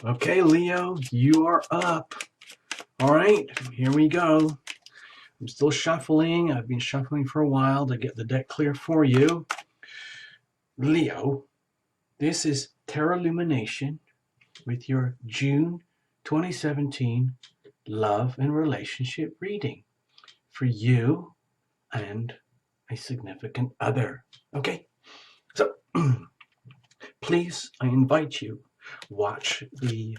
Okay, Leo, you are up. All right, here we go. I'm still shuffling. I've been shuffling for a while to get the deck clear for you. Leo, this is Tarot Lumination with your June 2017 love and relationship reading for you and a significant other. Okay, so please, I invite you, watch the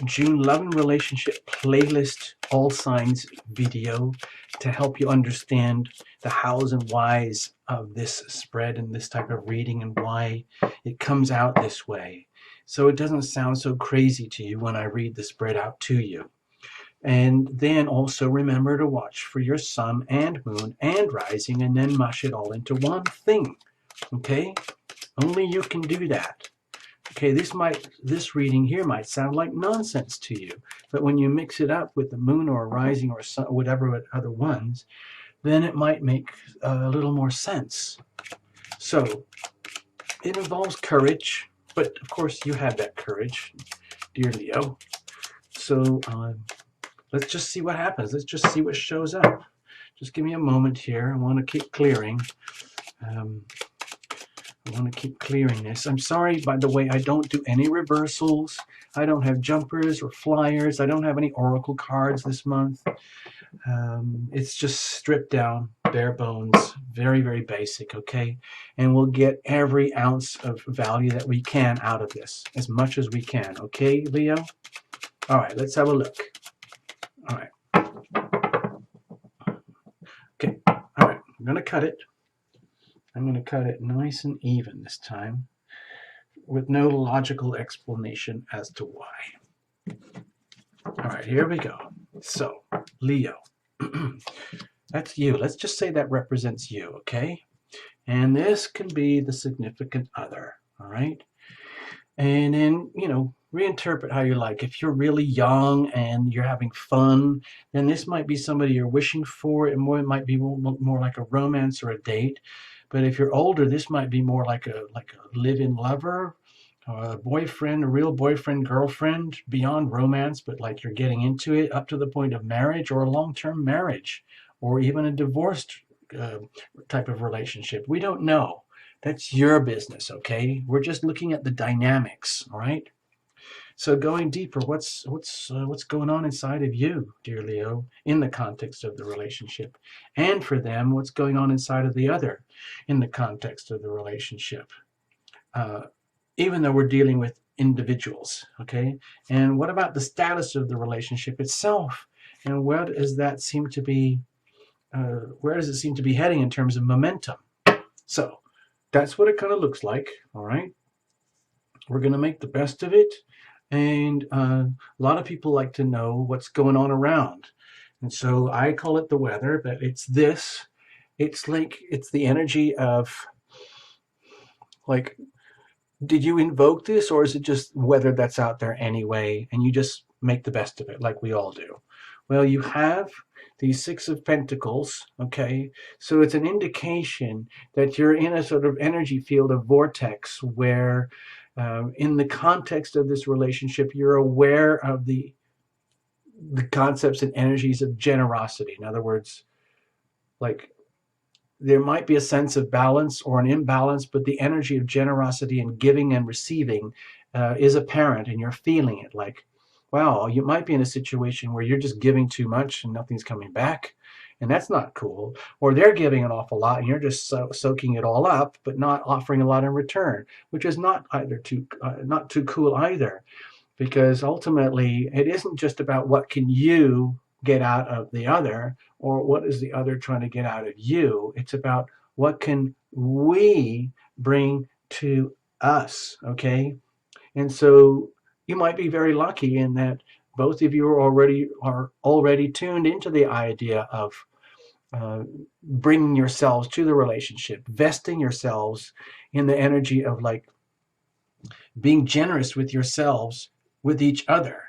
June Love and Relationship playlist all signs video to help you understand the hows and whys of this spread and this type of reading and why it comes out this way. So it doesn't sound so crazy to you when I read the spread out to you. And then also remember to watch for your sun and moon and rising and then mush it all into one thing. Okay? Only you can do that. Okay, this reading here might sound like nonsense to you, but when you mix it up with the moon or rising or sun, whatever other ones, then it might make a little more sense. So it involves courage, but of course you have that courage, dear Leo. So let's just see what happens. Let's just see what shows up. Just give me a moment here. I want to keep clearing. I want to keep clearing this. I'm sorry, by the way, I don't do any reversals. I don't have jumpers or flyers. I don't have any oracle cards this month. It's just stripped down, bare bones, very, very basic, okay? And we'll get every ounce of value that we can out of this, as much as we can, okay, Leo? All right, let's have a look. All right. Okay, all right, I'm going to cut it. I'm going to cut it nice and even this time with no logical explanation as to why. All right, here we go. So, Leo, that's you. Let's just say that represents you, okay? And this can be the significant other, all right? And then, reinterpret how you like. If you're really young and you're having fun, then this might be somebody you're wishing for. It might be more like a romance or a date. But if you're older, this might be more like a live-in lover, a boyfriend, a real boyfriend, girlfriend, beyond romance, but like you're getting into it up to the point of marriage or a long-term marriage or even a divorced type of relationship. We don't know. That's your business, okay? We're just looking at the dynamics, all right? So going deeper, what's going on inside of you, dear Leo, in the context of the relationship, and for them, what's going on inside of the other, in the context of the relationship, even though we're dealing with individuals, okay? And what about the status of the relationship itself, and where does that seem to be? Where does it seem to be heading in terms of momentum? So that's what it kind of looks like, all right? We're going to make the best of it. And a lot of people like to know what's going on around. And so I call it the weather, but it's this. It's like, it's the energy of, like, did you invoke this, or is it just weather that's out there anyway, and you just make the best of it like we all do? Well, you have these Six of Pentacles, okay? So it's an indication that you're in a sort of energy field, of vortex, where in the context of this relationship, you're aware of the concepts and energies of generosity. In other words, like, there might be a sense of balance or an imbalance, but the energy of generosity and giving and receiving is apparent, and you're feeling it. Like, wow, you might be in a situation where you're just giving too much and nothing's coming back, and that's not cool. Or they're giving an awful lot and you're just soaking it all up, but not offering a lot in return, which is not too cool either, because ultimately it isn't just about what can you get out of the other, or what is the other trying to get out of you. It's about what can we bring to us, okay? And so you might be very lucky in that both of you are already tuned into the idea of bringing yourselves to the relationship, vesting yourselves in the energy of, like, being generous with yourselves, with each other,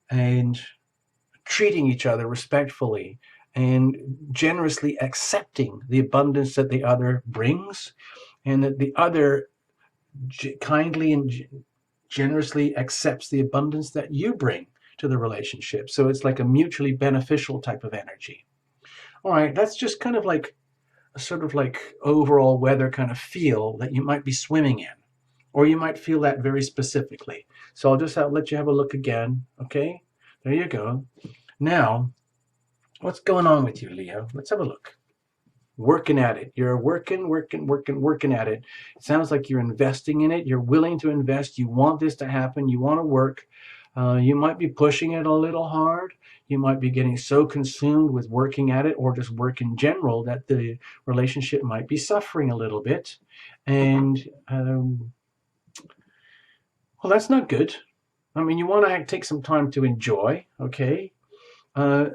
and treating each other respectfully, and generously accepting the abundance that the other brings, and that the other kindly and generously accepts the abundance that you bring to the relationship. So it's like a mutually beneficial type of energy. All right, that's just kind of like a sort of like overall weather kind of feel that you might be swimming in, or you might feel that very specifically. So I'll just let you have a look again. Okay, there you go. Now, what's going on with you, Leo? Let's have a look. Working at it. You're working at it. It sounds like you're investing in it. You're willing to invest. You want this to happen. You want to work. You might be pushing it a little hard. You might be getting so consumed with working at it or just work in general that the relationship might be suffering a little bit. And, well, that's not good. I mean, you want to take some time to enjoy, okay?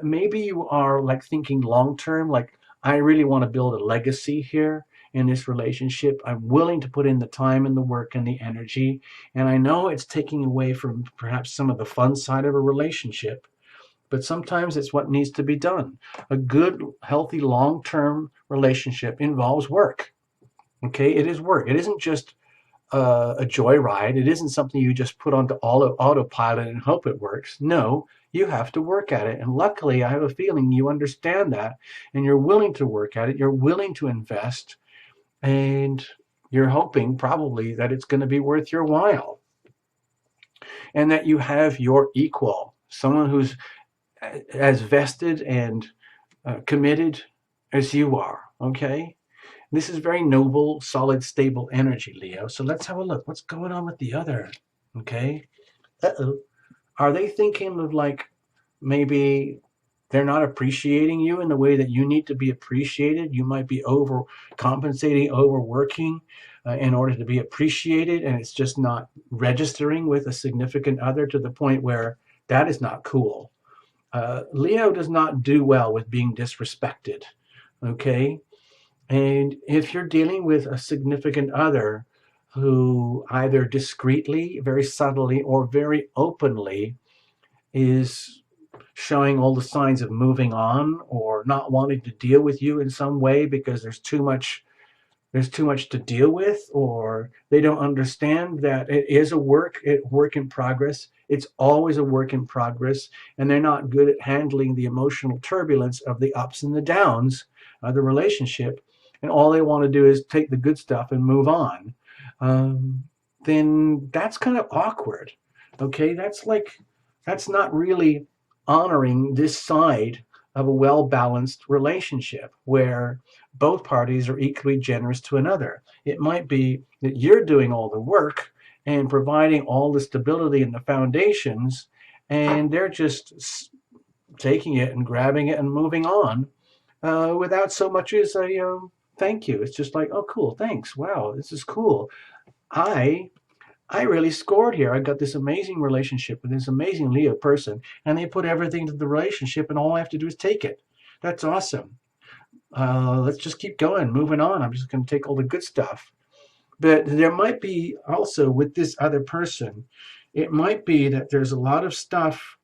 Maybe you are like thinking long term, like, I really want to build a legacy here in this relationship. I'm willing to put in the time and the work and the energy. And I know it's taking away from perhaps some of the fun side of a relationship, but sometimes it's what needs to be done. A good, healthy, long term relationship involves work. Okay, it is work. It isn't just a joyride. It isn't something you just put onto autopilot and hope it works. No, you have to work at it. And luckily, I have a feeling you understand that and you're willing to work at it. You're willing to invest and you're hoping probably that it's going to be worth your while and that you have your equal, someone who's as vested and committed as you are. Okay. This is very noble, solid, stable energy, Leo. So let's have a look. What's going on with the other? Okay. Uh-oh. Are they thinking of like maybe they're not appreciating you in the way that you need to be appreciated? You might be overcompensating, overworking in order to be appreciated, and it's just not registering with a significant other to the point where that is not cool. Leo does not do well with being disrespected. Okay. And if you're dealing with a significant other who either discreetly, very subtly, or very openly is showing all the signs of moving on or not wanting to deal with you in some way because there's too much to deal with, or they don't understand that it is a work in progress. It's always a work in progress, and they're not good at handling the emotional turbulence of the ups and the downs of the relationship, and all they want to do is take the good stuff and move on. Then that's kind of awkward. Okay, that's not really honoring this side of a well-balanced relationship where both parties are equally generous to another. It might be that you're doing all the work and providing all the stability and the foundations, and they're just taking it and grabbing it and moving on without so much as a thank you. It's just like, oh, cool, thanks. Wow, this is cool. I I really scored here. I got this amazing relationship with this amazing Leo person, and they put everything to the relationship, and all I have to do is take it. That's awesome. Let's just keep going, moving on. I'm just going to take all the good stuff. But there might be also with this other person, it might be that there's a lot of stuff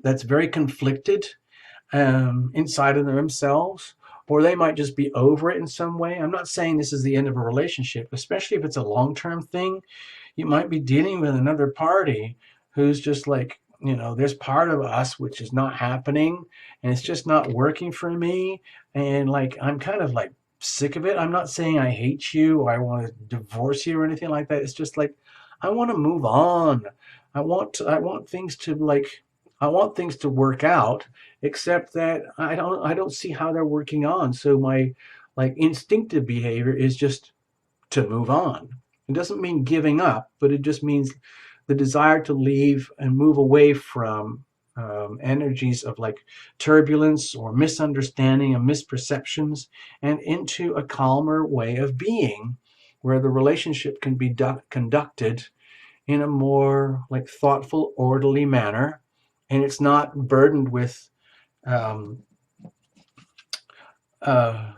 that's very conflicted inside of themselves, or they might just be over it in some way. I'm not saying this is the end of a relationship, especially if it's a long term thing. You might be dealing with another party who's just like, there's part of us which is not happening and it's just not working for me. And like, I'm kind of like sick of it. I'm not saying I hate you or I want to divorce you or anything like that. It's just like, I want to move on. I want things to like, I want things to work out, except that I don't see how they're working on. So my like instinctive behavior is just to move on. It doesn't mean giving up, but it just means the desire to leave and move away from energies of like turbulence or misunderstanding and misperceptions and into a calmer way of being where the relationship can be conducted in a more like thoughtful, orderly manner. And it's not burdened with um, uh,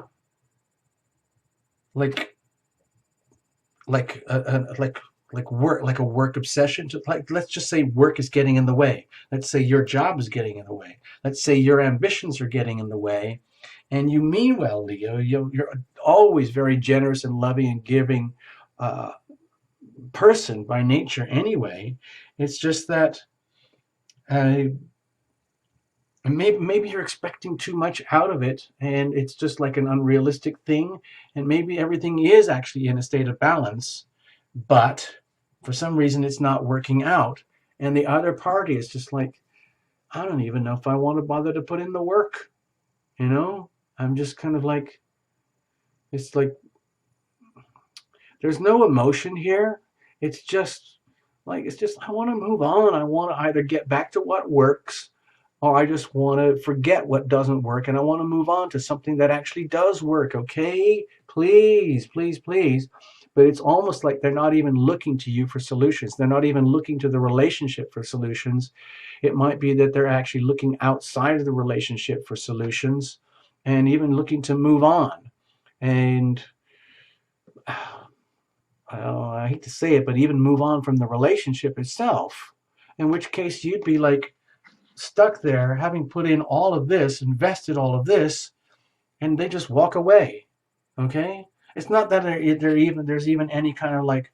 like like work, like a work obsession. Like, let's just say work is getting in the way. Let's say your job is getting in the way. Let's say your ambitions are getting in the way, and you mean well, Leo. You're always very generous and loving and giving, uh, person by nature anyway. It's just that maybe you're expecting too much out of it, and it's just like an unrealistic thing. And maybe everything is actually in a state of balance, but for some reason it's not working out. And the other party is just like, I don't even know if I want to bother to put in the work. You know, I'm just kind of like, it's like there's no emotion here. It's just I want to move on. I want to either get back to what works, or I just want to forget what doesn't work and I want to move on to something that actually does work. Okay, please, please, please. But it's almost like they're not even looking to you for solutions. They're not even looking to the relationship for solutions. It might be that they're actually looking outside of the relationship for solutions and even looking to move on. And I hate to say it, but even move on from the relationship itself, in which case you'd be like stuck there having put in all of this, invested all of this, and they just walk away. Okay? It's not that there's even any kind of like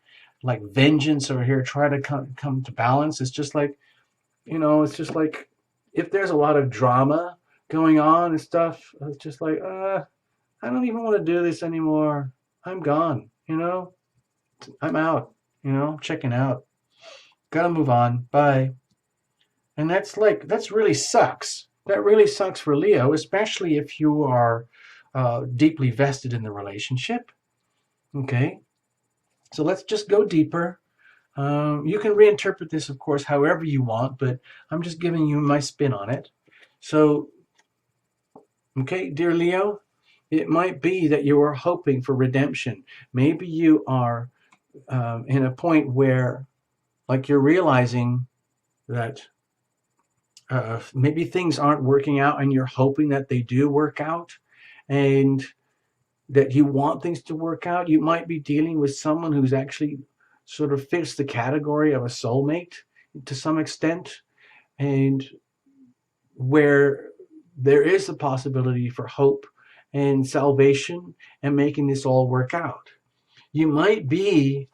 vengeance or here try to come to balance. It's just like, it's just like if there's a lot of drama going on and stuff, it's just like, I don't even want to do this anymore. I'm gone, I'm out, checking out. Gotta move on. Bye. And that's really sucks. That really sucks for Leo, especially if you are deeply vested in the relationship. Okay, so let's just go deeper. You can reinterpret this, of course, however you want, but I'm just giving you my spin on it. So, okay, dear Leo, it might be that you are hoping for redemption. Maybe you are in a point where, like, you're realizing that maybe things aren't working out and you're hoping that they do work out and that you want things to work out. You might be dealing with someone who's actually sort of fits the category of a soulmate to some extent, and where there is a possibility for hope and salvation and making this all work out. You might be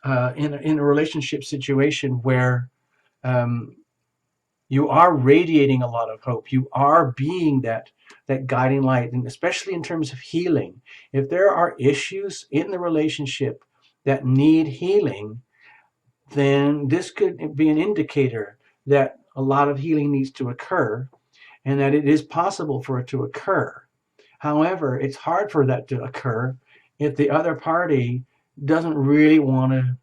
in a relationship situation where um, you are radiating a lot of hope. You are being that guiding light, and especially in terms of healing. If there are issues in the relationship that need healing, then this could be an indicator that a lot of healing needs to occur and that it is possible for it to occur. However, it's hard for that to occur if the other party doesn't really want to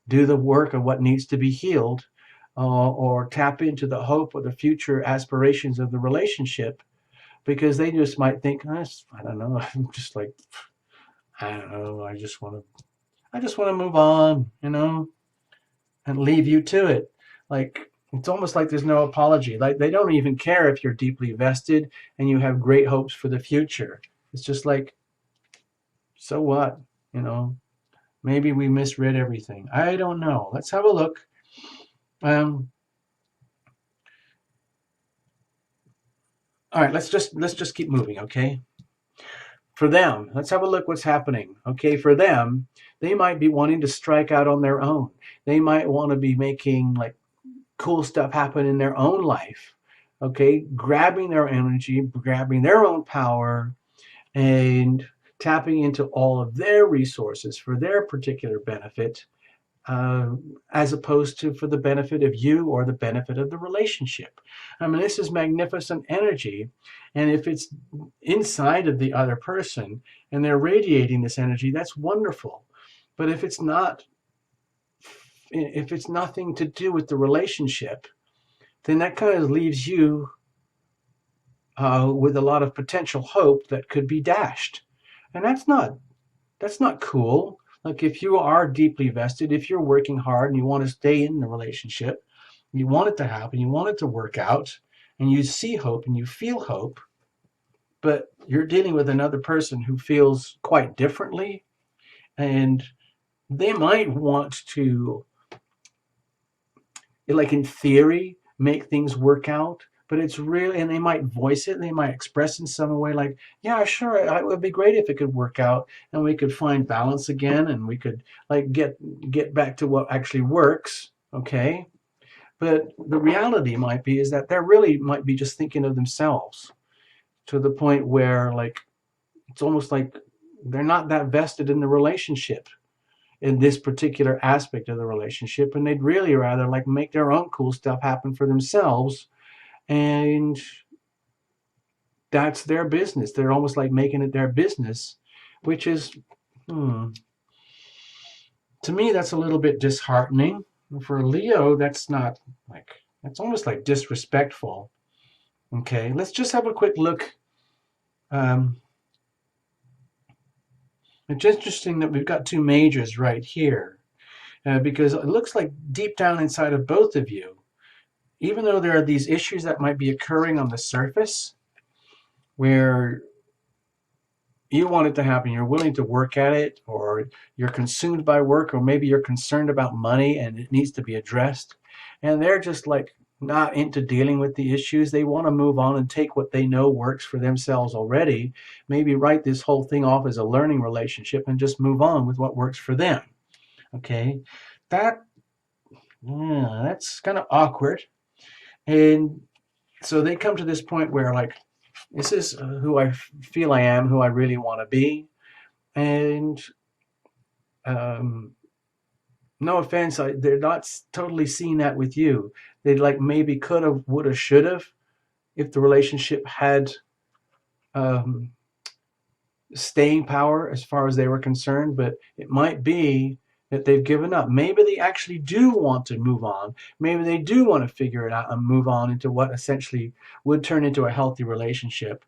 do the work of what needs to be healed, or tap into the hope or the future aspirations of the relationship, because they just might think, I don't know, I'm just like, I don't know, I just want to move on, and leave you to it. Like, it's almost like there's no apology. Like, they don't even care if you're deeply vested and you have great hopes for the future. It's just like, so what? You know, maybe we misread everything. I don't know. Let's have a look. Um, all right, let's just keep moving, okay? For them, let's have a look what's happening. Okay, for them, they might be wanting to strike out on their own. They might want to be making like cool stuff happen in their own life. Okay, grabbing their energy, grabbing their own power, and tapping into all of their resources for their particular benefit, uh, as opposed to for the benefit of you or the benefit of the relationship. I mean, this is magnificent energy. And if it's inside of the other person and they're radiating this energy, that's wonderful. But if it's nothing to do with the relationship, then that kind of leaves you with a lot of potential hope that could be dashed. And that's not cool. Like, if you are deeply vested, if you're working hard and you want to stay in the relationship, you want it to happen, you want it to work out, and you see hope and you feel hope, but you're dealing with another person who feels quite differently, and they might want to, like, in theory, make things work out, but it's really, and they might voice it, and they might express in some way like, yeah, sure, it would be great if it could work out and we could find balance again and we could like get back to what actually works, okay? But the reality might be is that they really might be just thinking of themselves to the point where like it's almost like they're not that vested in the relationship, in this particular aspect of the relationship, and they'd really rather like make their own cool stuff happen for themselves, and that's their business. They're almost like making it their business, which is, to me, that's a little bit disheartening. For Leo, that's not like, that's almost like disrespectful. Okay, let's just have a quick look. It's interesting that we've got two majors right here, because it looks like deep down inside of both of you, even though there are these issues that might be occurring on the surface where you want it to happen, you're willing to work at it, or you're consumed by work, or maybe you're concerned about money and it needs to be addressed, and they're just like not into dealing with the issues. They want to move on and take what they know works for themselves already, maybe write this whole thing off as a learning relationship and just move on with what works for them. Okay, that, yeah, that's kind of awkward. And so they come to this point where like, this is who I feel I am, who I really want to be. And no offense, they're not totally seeing that with you. They like maybe could have, would have, should have, if the relationship had um, staying power as far as they were concerned. But it might be that they've given up. Maybe they actually do want to move on. Maybe they do want to figure it out and move on into what essentially would turn into a healthy relationship.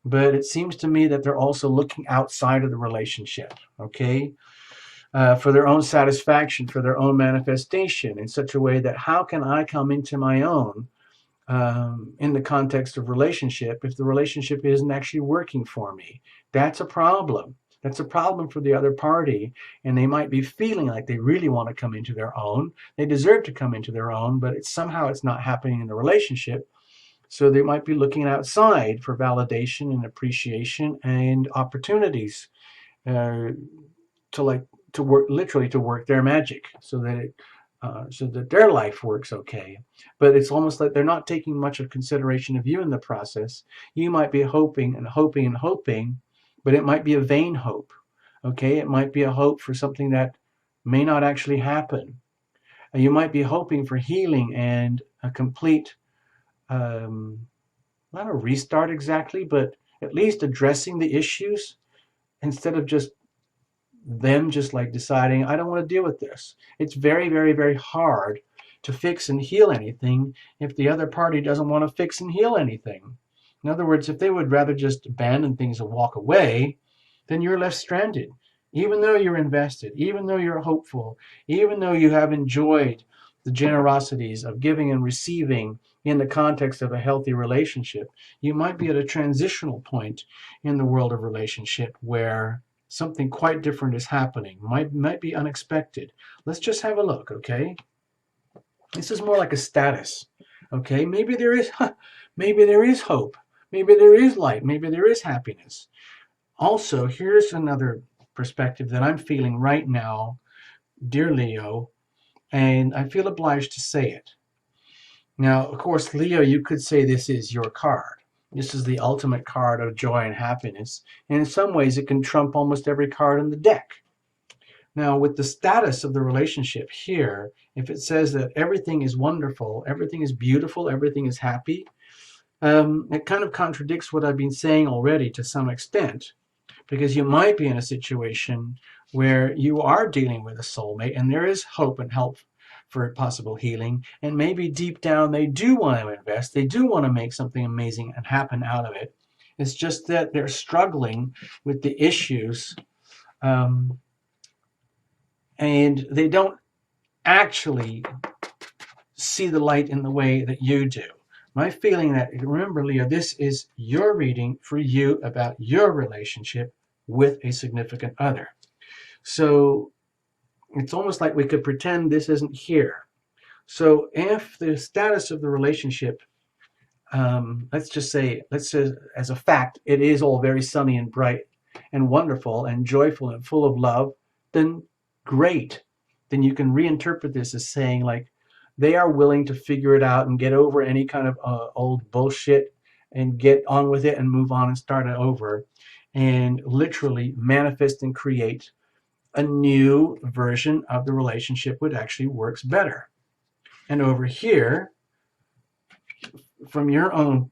But it seems to me that they're also looking outside of the relationship, okay? For their own satisfaction, for their own manifestation, in such a way that how can I come into my own in the context of relationship if the relationship isn't actually working for me? That's a problem. That's a problem for the other party, and they might be feeling like they really want to come into their own. They deserve to come into their own, but somehow it's not happening in the relationship. So they might be looking outside for validation and appreciation and opportunities uh, to like to work, literally to work their magic, so that so that their life works okay. But it's almost like they're not taking much of consideration of you in the process. You might be hoping and hoping and hoping, but it might be a vain hope. Okay, it might be a hope for something that may not actually happen. You might be hoping for healing and a complete, not a restart exactly, but at least addressing the issues, instead of just them just like deciding, I don't want to deal with this. It's very, very, very hard to fix and heal anything if the other party doesn't want to fix and heal anything. In other words, if they would rather just abandon things and walk away, then you're left stranded. Even though you're invested, even though you're hopeful, even though you have enjoyed the generosities of giving and receiving in the context of a healthy relationship, you might be at a transitional point in the world of relationship where something quite different is happening. Might be unexpected. Let's just have a look, okay? This is more like a status, okay? Maybe there is hope. Maybe there is light. Maybe there is happiness. Also, here's another perspective that I'm feeling right now, dear Leo, and I feel obliged to say it. Now, of course, Leo, you could say this is your card. This is the ultimate card of joy and happiness, and in some ways it can trump almost every card in the deck. Now, with the status of the relationship here, if it says that everything is wonderful, everything is beautiful, everything is happy, it kind of contradicts what I've been saying already to some extent, because you might be in a situation where you are dealing with a soulmate and there is hope and help for possible healing, and maybe deep down they do want to invest, they do want to make something amazing and happen out of it. It's just that they're struggling with the issues, and they don't actually see the light in the way that you do. My feeling that, remember, Leo, this is your reading for you about your relationship with a significant other. So it's almost like we could pretend this isn't here. So if the status of the relationship let's just say, as a fact, it is all very sunny and bright and wonderful and joyful and full of love, then great. Then you can reinterpret this as saying, like, they are willing to figure it out and get over any kind of old bullshit and get on with it and move on and start it over and literally manifest and create a new version of the relationship which actually works better. And over here, from your own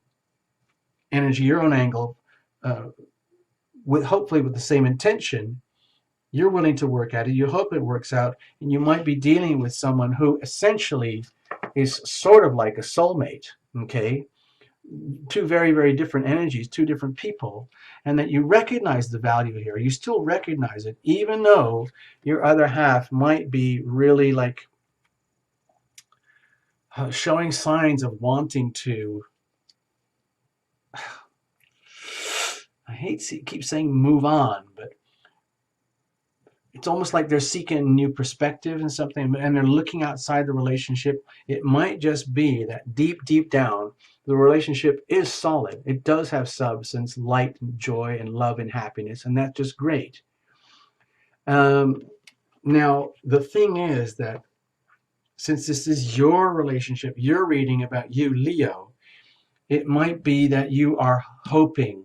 energy, your own angle, with hopefully with the same intention, you're willing to work at it. You hope it works out, and you might be dealing with someone who essentially is sort of like a soulmate. Okay, two very, very different energies, two different people, and that you recognize the value here. You still recognize it, even though your other half might be really like showing signs of wanting to. I hate to keep saying move on, but it's almost like they're seeking a new perspective and something, and they're looking outside the relationship. It might just be that deep, deep down, the relationship is solid. It does have substance, light, and joy, and love, and happiness, and that's just great. Now, the thing is that since this is your relationship, you're reading about you, Leo, it might be that you are hoping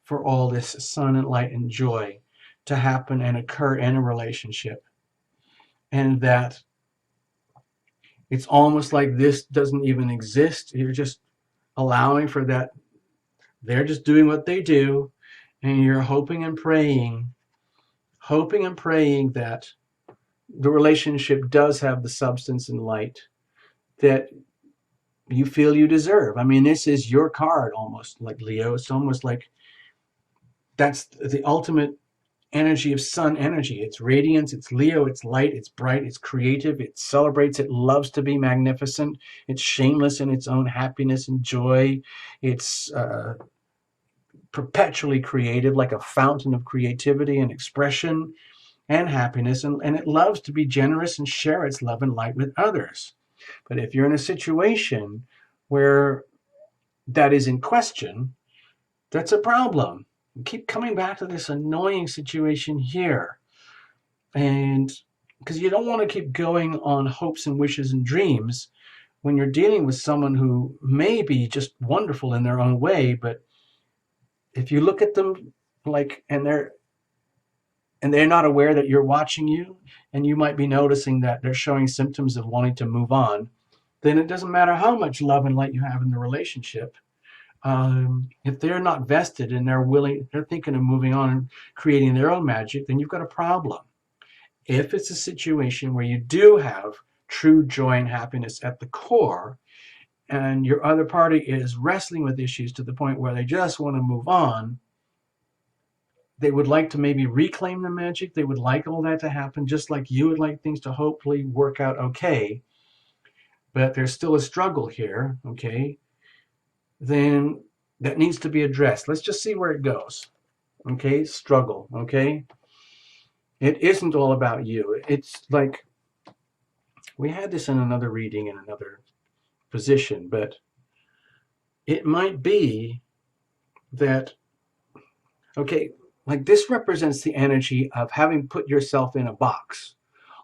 for all this sun and light and joy to happen and occur in a relationship. And that it's almost like this doesn't even exist. You're just allowing for that. They're just doing what they do. And you're hoping and praying that the relationship does have the substance and light that you feel you deserve. I mean, this is your card almost, like Leo. It's almost like that's the ultimate energy of sun energy. It's radiance, it's Leo, it's light, it's bright, it's creative, it celebrates, it loves to be magnificent, it's shameless in its own happiness and joy, it's perpetually creative, like a fountain of creativity and expression and happiness, and it loves to be generous and share its love and light with others. But if you're in a situation where that is in question, that's a problem. You keep coming back to this annoying situation here. And because you don't want to keep going on hopes and wishes and dreams when you're dealing with someone who may be just wonderful in their own way, but if you look at them like and they're not aware that you're watching you, and you might be noticing that they're showing symptoms of wanting to move on, then it doesn't matter how much love and light you have in the relationship. If they're not vested and they're thinking of moving on and creating their own magic, then you've got a problem. If it's a situation where you do have true joy and happiness at the core, and your other party is wrestling with issues to the point where they just want to move on, they would like to maybe reclaim the magic, they would like all that to happen, just like you would like things to hopefully work out okay, but there's still a struggle here, okay, then that needs to be addressed. Let's just see where it goes. Okay, struggle, okay? It isn't all about you. It's like, we had this in another reading in another position, but it might be that, okay, like this represents the energy of having put yourself in a box,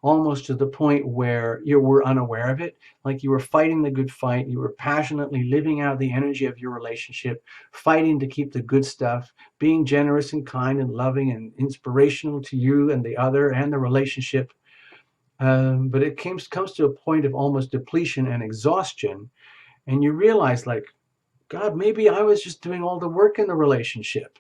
almost to the point where you were unaware of it, like you were fighting the good fight, you were passionately living out the energy of your relationship, fighting to keep the good stuff, being generous and kind and loving and inspirational to you and the other and the relationship. But it comes to a point of almost depletion and exhaustion, and you realize, like, God, maybe I was just doing all the work in the relationship,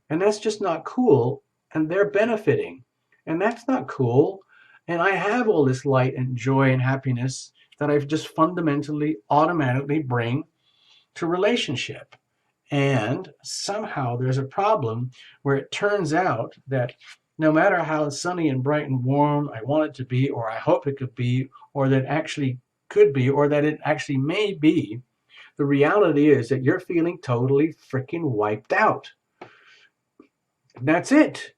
and that's just not cool, and they're benefiting, and that's not cool. And I have all this light and joy and happiness that I've just fundamentally, automatically bring to relationship. And somehow there's a problem where it turns out that no matter how sunny and bright and warm I want it to be, or I hope it could be, or that it actually could be, or that it actually may be, the reality is that you're feeling totally freaking wiped out. And that's it.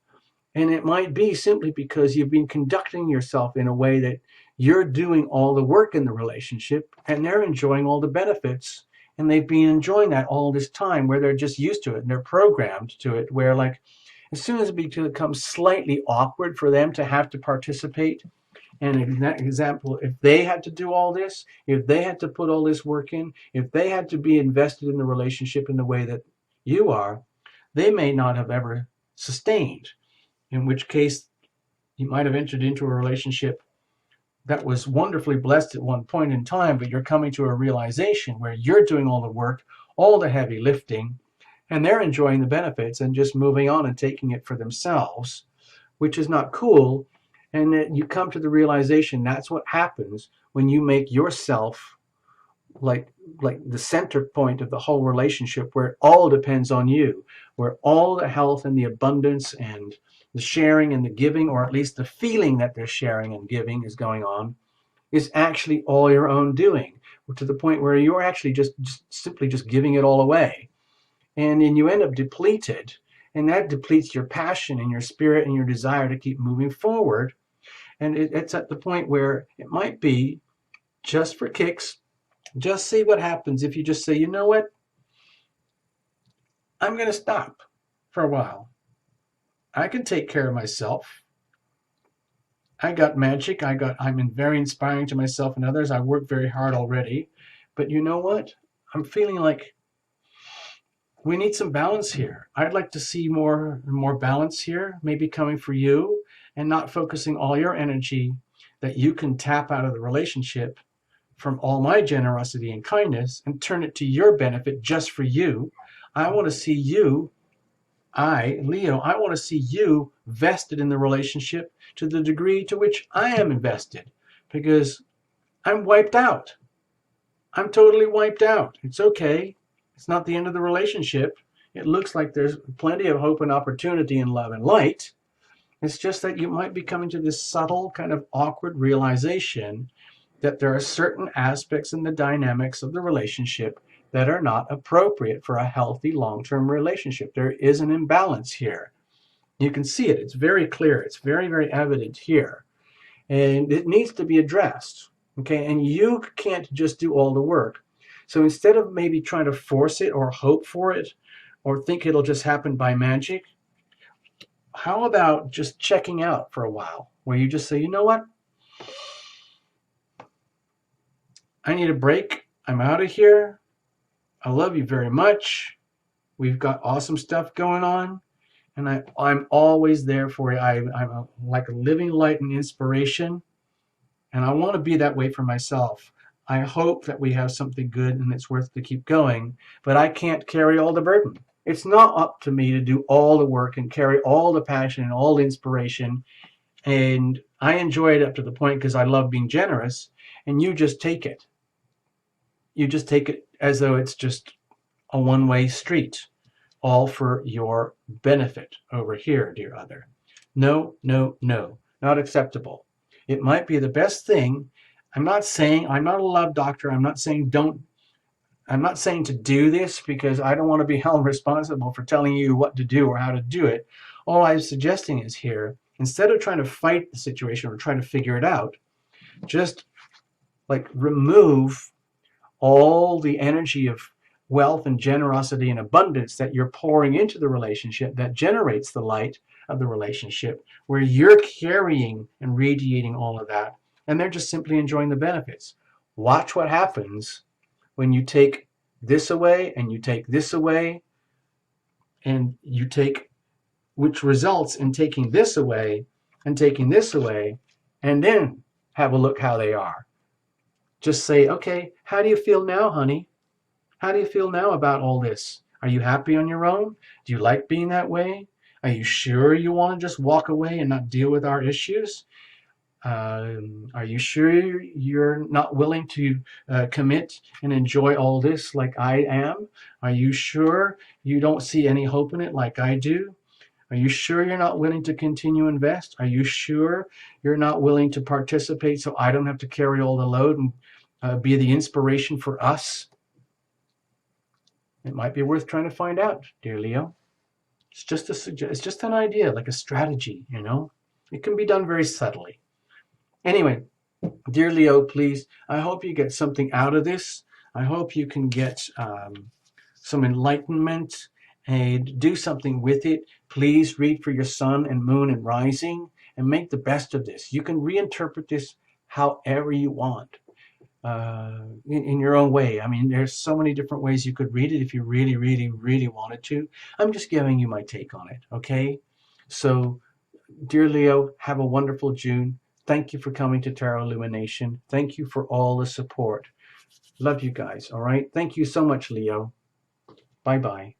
And it might be simply because you've been conducting yourself in a way that you're doing all the work in the relationship and they're enjoying all the benefits. And they've been enjoying that all this time, where they're just used to it and they're programmed to it, where like as soon as it becomes slightly awkward for them to have to participate. And an example, if they had to do all this, if they had to put all this work in, if they had to be invested in the relationship in the way that you are, they may not have ever sustained. In which case, you might have entered into a relationship that was wonderfully blessed at one point in time, but you're coming to a realization where you're doing all the work, all the heavy lifting, and they're enjoying the benefits and just moving on and taking it for themselves, which is not cool. And then you come to the realization that's what happens when you make yourself like the center point of the whole relationship, where it all depends on you, where all the health and the abundance and the sharing and the giving, or at least the feeling that they're sharing and giving is going on, is actually all your own doing, to the point where you're actually just simply just giving it all away. And then you end up depleted, and that depletes your passion and your spirit and your desire to keep moving forward. And it's at the point where it might be, just for kicks, just see what happens if you just say, you know what, I'm going to stop for a while. I can take care of myself. I got magic. I'm very inspiring to myself and others. I work very hard already. But you know what? I'm feeling like we need some balance here. I'd like to see more balance here, maybe coming for you, and not focusing all your energy that you can tap out of the relationship from all my generosity and kindness and turn it to your benefit just for you. I want to see you, Leo, I want to see you vested in the relationship to the degree to which I am invested, because I'm wiped out. I'm totally wiped out. It's okay. It's not the end of the relationship. It looks like there's plenty of hope and opportunity and love and light. It's just that you might be coming to this subtle kind of awkward realization that there are certain aspects in the dynamics of the relationship that are not appropriate for a healthy long-term relationship. There is an imbalance here. You can see it. It's very clear. It's very, very evident here. And it needs to be addressed. Okay, and you can't just do all the work. So instead of maybe trying to force it or hope for it or think it'll just happen by magic, how about just checking out for a while, where you just say, you know what? I need a break. I'm out of here. I love you very much. We've got awesome stuff going on, and I'm always there for you. I'm like a living light and inspiration, and I want to be that way for myself. I hope that we have something good and it's worth to keep going, but I can't carry all the burden. It's not up to me to do all the work and carry all the passion and all the inspiration, and I enjoy it up to the point because I love being generous, and you just take it. You just take it as though it's just a one-way street, all for your benefit over here, dear other. No, no, no, not acceptable. It might be the best thing. I'm not a love doctor. I'm not saying to do this, because I don't want to be held responsible for telling you what to do or how to do it. All I'm suggesting is here, instead of trying to fight the situation or trying to figure it out, just like remove all the energy of wealth and generosity and abundance that you're pouring into the relationship that generates the light of the relationship, where you're carrying and radiating all of that, and they're just simply enjoying the benefits. Watch what happens when you take this away and you take this away, and you take, which results in taking this away and taking this away, and then have a look how they are. Just say, okay, how do you feel now, honey? How do you feel now about all this? Are you happy on your own? Do you like being that way? Are you sure you want to just walk away and not deal with our issues? Are you sure you're not willing to commit and enjoy all this like I am? Are you sure you don't see any hope in it like I do? Are you sure you're not willing to continue to invest? Are you sure you're not willing to participate so I don't have to carry all the load and be the inspiration for us? It might be worth trying to find out, dear Leo. It's just an idea, like a strategy, you know? It can be done very subtly. Anyway, dear Leo, please, I hope you get something out of this. I hope you can get some enlightenment and do something with it. Please read for your sun and moon and rising and make the best of this. You can reinterpret this however you want, in your own way. I mean, there's so many different ways you could read it if you really, really, really wanted to. I'm just giving you my take on it, okay? So, dear Leo, have a wonderful June. Thank you for coming to Tarot Illumination. Thank you for all the support. Love you guys, all right? Thank you so much, Leo. Bye-bye.